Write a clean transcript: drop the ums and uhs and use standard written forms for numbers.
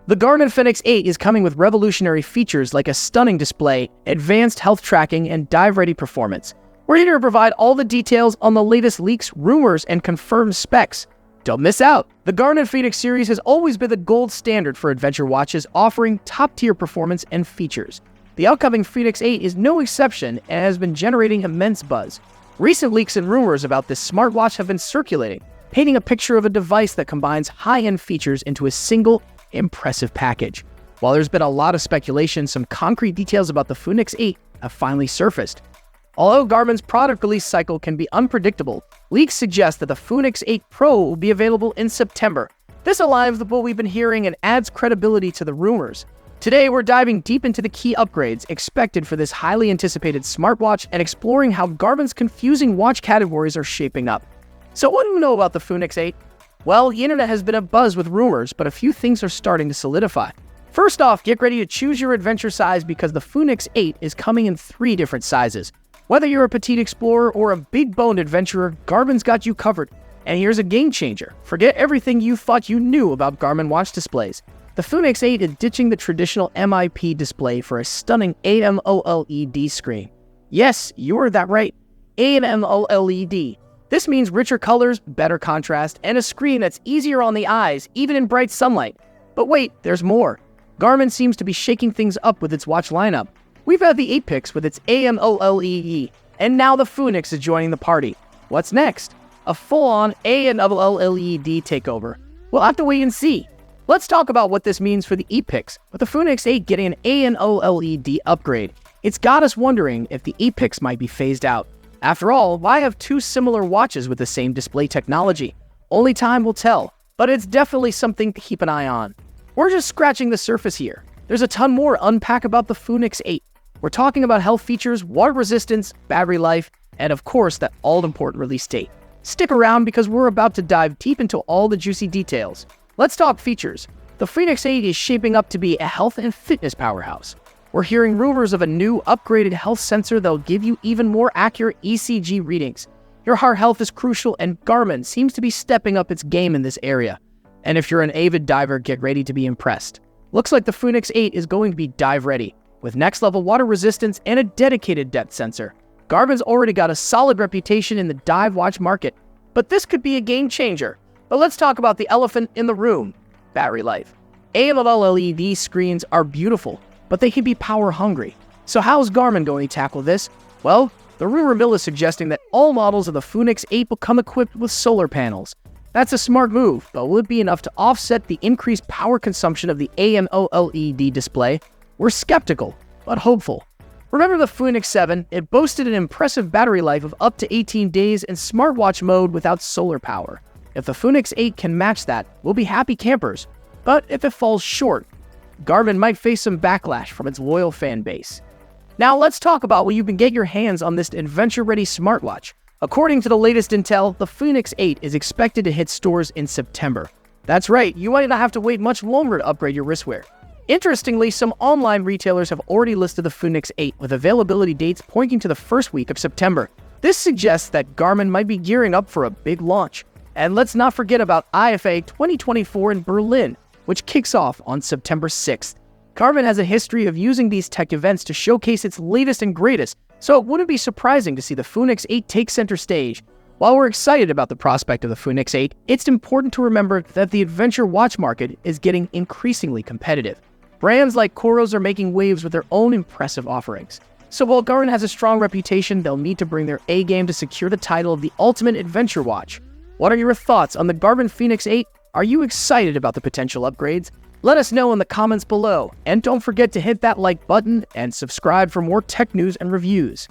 The Garmin Fenix 8 is coming with revolutionary features like a stunning display, advanced health tracking, and dive-ready performance. We're here to provide all the details on the latest leaks, rumors, and confirmed specs. Don't miss out! The Garmin Fenix series has always been the gold standard for adventure watches, offering top-tier performance and features. The upcoming Fenix 8 is no exception and has been generating immense buzz. Recent leaks and rumors about this smartwatch have been circulating, painting a picture of a device that combines high-end features into a single, impressive package. While there's been a lot of speculation, some concrete details about the Fenix 8 have finally surfaced. Although Garmin's product release cycle can be unpredictable, leaks suggest that the Fenix 8 Pro will be available in September. This aligns with what we've been hearing and adds credibility to the rumors. Today, we're diving deep into the key upgrades expected for this highly anticipated smartwatch and exploring how Garmin's confusing watch categories are shaping up. So what do you know about the Fenix 8? Well, the internet has been abuzz with rumors, but a few things are starting to solidify. First off, get ready to choose your adventure size because the Fenix 8 is coming in 3 different sizes. Whether you're a petite explorer or a big-boned adventurer, Garmin's got you covered. And here's a game changer. Forget everything you thought you knew about Garmin watch displays. The Fenix 8 is ditching the traditional MIP display for a stunning AMOLED screen. Yes, you heard that right. AMOLED. This means richer colors, better contrast, and a screen that's easier on the eyes, even in bright sunlight. But wait, there's more. Garmin seems to be shaking things up with its watch lineup. We've had the Apex with its AMOLED, and now the Fenix is joining the party. What's next? A full-on AMOLED takeover. We'll have to wait and see. Let's talk about what this means for the Apex, with the Fenix 8 getting an AMOLED upgrade. It's got us wondering if the Apex might be phased out. After all, why have 2 similar watches with the same display technology? Only time will tell, but it's definitely something to keep an eye on. We're just scratching the surface here. There's a ton more to unpack about the Fenix 8. We're talking about health features, water resistance, battery life, and of course that all-important release date. Stick around because we're about to dive deep into all the juicy details. Let's talk features. The Fenix 8 is shaping up to be a health and fitness powerhouse. We're hearing rumors of a new upgraded health sensor that'll give you even more accurate ECG readings. Your heart health is crucial, and Garmin seems to be stepping up its game in this area. And if you're an avid diver, get ready to be impressed. Looks like the Fenix 8 is going to be dive ready, with next-level water resistance and a dedicated depth sensor. Garmin's already got a solid reputation in the dive watch market, but this could be a game changer. But let's talk about the elephant in the room, battery life. AMOLED screens are beautiful, but they can be power hungry. So how's Garmin going to tackle this? Well, the rumor mill is suggesting that all models of the Fenix 8 will come equipped with solar panels. That's a smart move, but will it be enough to offset the increased power consumption of the AMOLED display? We're skeptical, but hopeful. Remember the Fenix 7? It boasted an impressive battery life of up to 18 days in smartwatch mode without solar power. If the Fenix 8 can match that, we'll be happy campers. But if it falls short, Garmin might face some backlash from its loyal fan base. Now let's talk about when you can get your hands on this adventure-ready smartwatch. According to the latest intel, the Fenix 8 is expected to hit stores in September. That's right, you might not have to wait much longer to upgrade your wristwear. Interestingly, some online retailers have already listed the Fenix 8 with availability dates pointing to the first week of September. This suggests that Garmin might be gearing up for a big launch. And let's not forget about IFA 2024 in Berlin, which kicks off on September 6th. Garmin has a history of using these tech events to showcase its latest and greatest, so it wouldn't be surprising to see the Fenix 8 take center stage. While we're excited about the prospect of the Fenix 8, it's important to remember that the adventure watch market is getting increasingly competitive. Brands like Coros are making waves with their own impressive offerings. So while Garmin has a strong reputation, they'll need to bring their A-game to secure the title of the ultimate adventure watch. What are your thoughts on the Garmin Fenix 8? Are you excited about the potential upgrades? Let us know in the comments below, and don't forget to hit that like button and subscribe for more tech news and reviews.